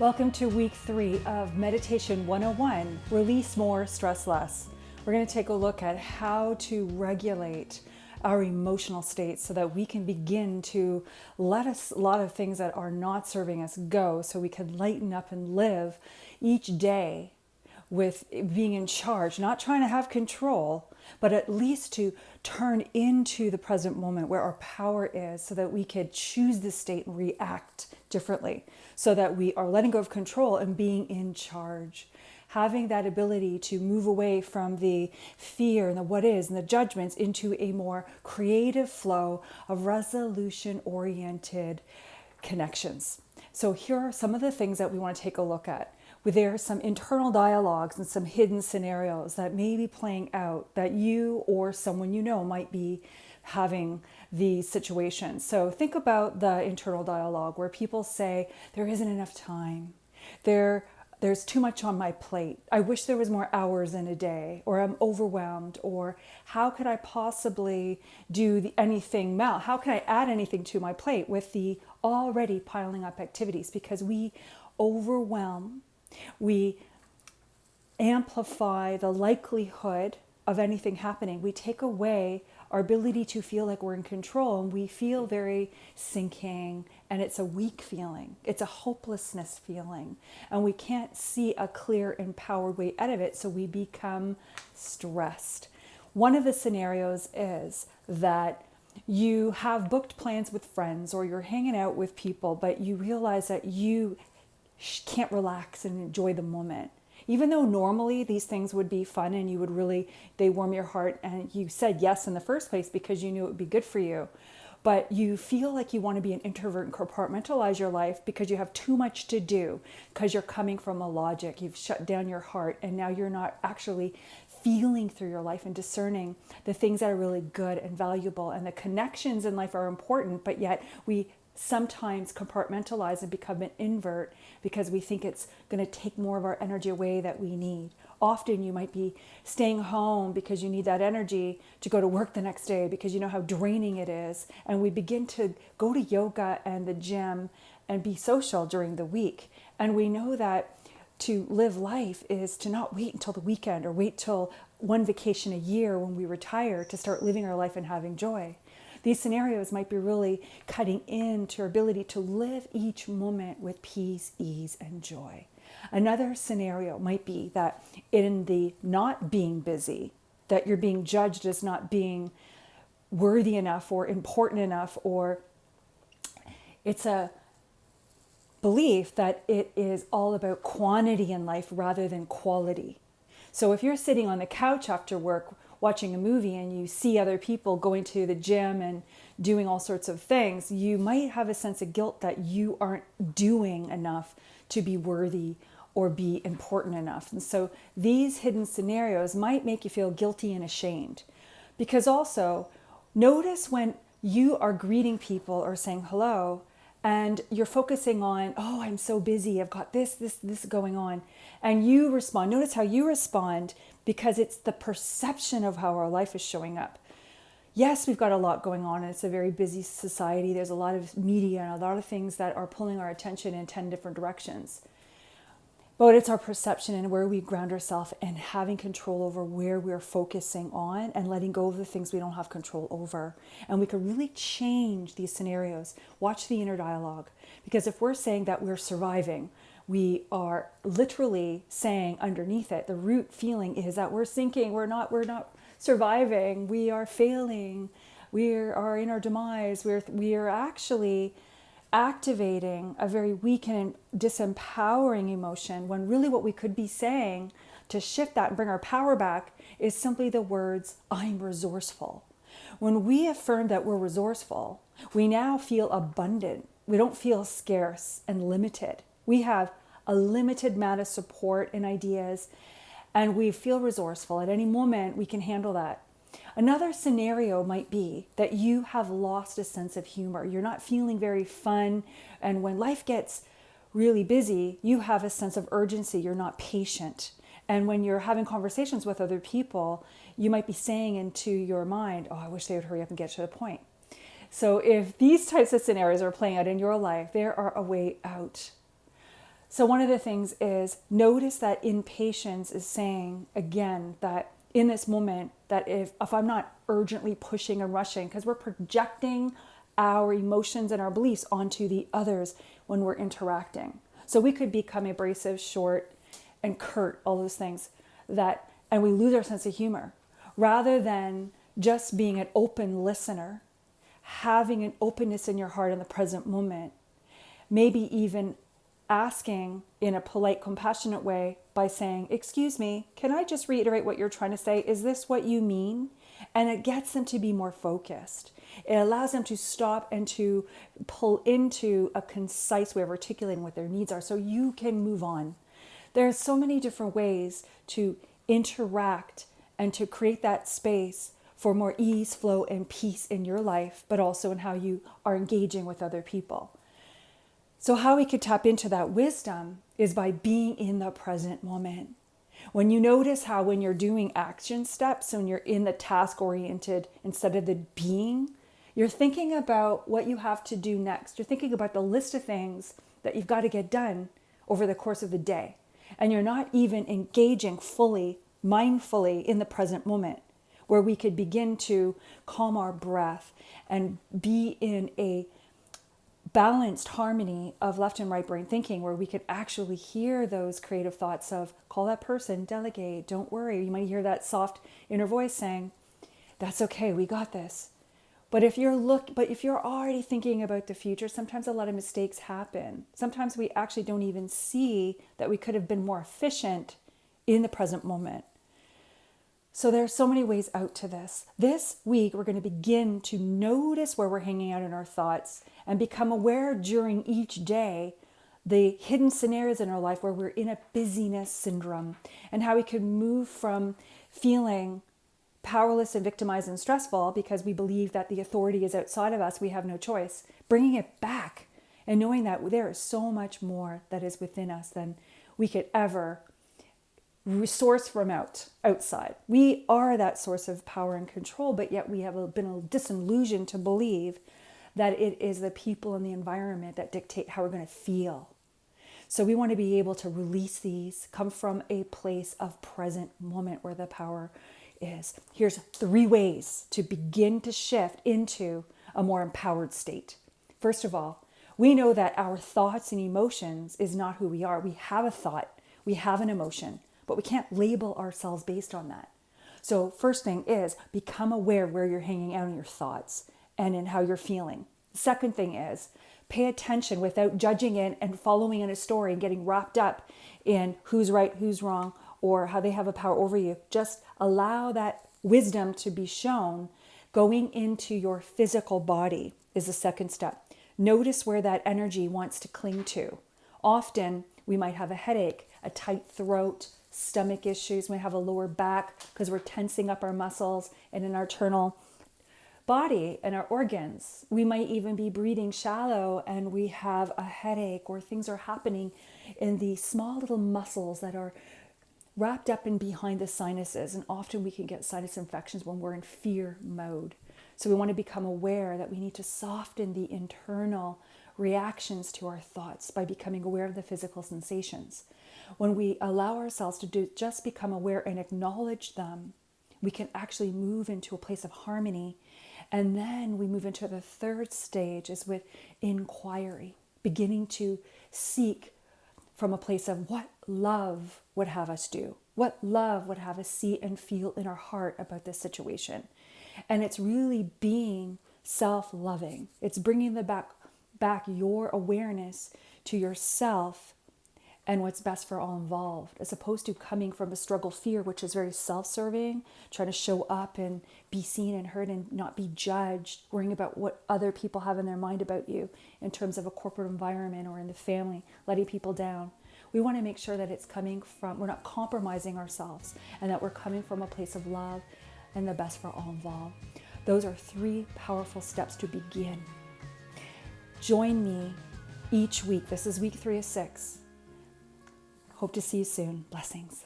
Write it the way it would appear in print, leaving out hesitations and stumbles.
Welcome to week 3 of Meditation 101, Release More, Stress Less. We're going to take a look at how to regulate our emotional states so that we can begin to let a lot of things that are not serving us go, so we can lighten up and live each day with being in charge, not trying to have control, but at least to turn into the present moment where our power is, so that we could choose the state and react differently, so that we are letting go of control and being in charge. Having that ability to move away from the fear and the what is and the judgments into a more creative flow of resolution-oriented connections. So here are some of the things that we want to take a look at. There are some internal dialogues and some hidden scenarios that may be playing out that you or someone you know might be having these situations. So think about the internal dialogue where people say, there isn't enough time. There's too much on my plate. I wish there was more hours in a day, or I'm overwhelmed, or how could I possibly do anything now? How can I add anything to my plate with the already piling up activities? Because we overwhelm, we amplify the likelihood of anything happening. We take away our ability to feel like we're in control, and we feel very sinking, and it's a weak feeling. It's a hopelessness feeling, and we can't see a clear, empowered way out of it, so we become stressed. One of the scenarios is that you have booked plans with friends or you're hanging out with people, but you realize that you can't relax and enjoy the moment. Even though normally these things would be fun and you would really, they warm your heart, and you said yes in the first place because you knew it would be good for you. But you feel like you want to be an introvert and compartmentalize your life because you have too much to do, because you're coming from a logic. You've shut down your heart, and now you're not actually feeling through your life and discerning the things that are really good and valuable. And the connections in life are important, but yet we sometimes compartmentalize and become an invert because we think it's going to take more of our energy away that we need. Often you might be staying home because you need that energy to go to work the next day because you know how draining it is. And we begin to go to yoga and the gym and be social during the week. And we know that to live life is to not wait until the weekend or wait till one vacation a year when we retire to start living our life and having joy. These scenarios might be really cutting into our ability to live each moment with peace, ease, and joy. Another scenario might be that in the not being busy, that you're being judged as not being worthy enough or important enough, or it's a belief that it is all about quantity in life rather than quality. So if you're sitting on the couch after work watching a movie and you see other people going to the gym and doing all sorts of things, you might have a sense of guilt that you aren't doing enough to be worthy or be important enough. And so these hidden scenarios might make you feel guilty and ashamed. Because also, notice when you are greeting people or saying hello, and you're focusing on, oh, I'm so busy, I've got this going on. And you respond. Notice how you respond, because it's the perception of how our life is showing up. Yes, we've got a lot going on, and it's a very busy society. There's a lot of media and a lot of things that are pulling our attention in 10 different directions. But it's our perception and where we ground ourselves and having control over where we're focusing on and letting go of the things we don't have control over. And we can really change these scenarios. Watch the inner dialogue. Because if we're saying that we're surviving, we are literally saying underneath it, the root feeling is that we're sinking, we're not surviving, we are failing, we are in our demise, we are actually activating a very weak and disempowering emotion, when really what we could be saying to shift that and bring our power back is simply the words, I'm resourceful. When we affirm that we're resourceful, we now feel abundant. We don't feel scarce and limited. We have a limited amount of support and ideas, and we feel resourceful. At any moment, we can handle that. Another scenario might be that you have lost a sense of humor. You're not feeling very fun. And when life gets really busy, you have a sense of urgency. You're not patient. And when you're having conversations with other people, you might be saying into your mind, oh, I wish they would hurry up and get to the point. So if these types of scenarios are playing out in your life, there are a way out. So one of the things is notice that impatience is saying again that in this moment that if I'm not urgently pushing and rushing, because we're projecting our emotions and our beliefs onto the others when we're interacting. So we could become abrasive, short, and curt, all those things that, and we lose our sense of humor rather than just being an open listener, having an openness in your heart in the present moment, maybe even asking in a polite, compassionate way by saying, excuse me, can I just reiterate what you're trying to say? Is this what you mean? And it gets them to be more focused. It allows them to stop and to pull into a concise way of articulating what their needs are so you can move on. There are so many different ways to interact and to create that space for more ease, flow, and peace in your life, but also in how you are engaging with other people. So how we could tap into that wisdom is by being in the present moment. When you notice how when you're doing action steps, when you're in the task oriented instead of the being, you're thinking about what you have to do next. You're thinking about the list of things that you've got to get done over the course of the day. And you're not even engaging fully, mindfully in the present moment, where we could begin to calm our breath and be in a balanced harmony of left and right brain thinking, where we could actually hear those creative thoughts of call that person, delegate, don't worry. You might hear that soft inner voice saying, that's okay, we got this. But if you're already thinking about the future, sometimes a lot of mistakes happen. Sometimes we actually don't even see that we could have been more efficient in the present moment. So there are so many ways out to this. This week, we're going to begin to notice where we're hanging out in our thoughts and become aware during each day the hidden scenarios in our life where we're in a busyness syndrome and how we can move from feeling powerless and victimized and stressful because we believe that the authority is outside of us, we have no choice, bringing it back and knowing that there is so much more that is within us than we could ever source from outside. We are that source of power and control, but yet we have been disillusioned to believe that it is the people and the environment that dictate how we're going to feel. So we want to be able to release these, come from a place of present moment where the power is. Here's 3 ways to begin to shift into a more empowered state. First of all, we know that our thoughts and emotions is not who we are. We have a thought, we have an emotion, but we can't label ourselves based on that. So first thing is become aware where you're hanging out in your thoughts and in how you're feeling. Second thing is pay attention without judging it and following in a story and getting wrapped up in who's right, who's wrong, or how they have a power over you. Just allow that wisdom to be shown. Going into your physical body is the second step. Notice where that energy wants to cling to. Often we might have a headache, a tight throat, stomach issues, we might have a lower back because we're tensing up our muscles and in our internal body and our organs. We might even be breathing shallow and we have a headache, or things are happening in the small little muscles that are wrapped up in behind the sinuses. And often we can get sinus infections when we're in fear mode. So we want to become aware that we need to soften the internal reactions to our thoughts by becoming aware of the physical sensations. When we allow ourselves to just become aware and acknowledge them, we can actually move into a place of harmony. And then we move into the third stage is with inquiry, beginning to seek from a place of what love would have us do, what love would have us see and feel in our heart about this situation. And it's really being self-loving. It's bringing back your awareness to yourself and what's best for all involved, as opposed to coming from a struggle fear, which is very self-serving, trying to show up and be seen and heard and not be judged, worrying about what other people have in their mind about you in terms of a corporate environment or in the family, letting people down. We want to make sure that it's coming from, we're not compromising ourselves, and that we're coming from a place of love and the best for all involved. Those are 3 powerful steps to begin. Join me each week. This is week 3 of 6. Hope to see you soon. Blessings.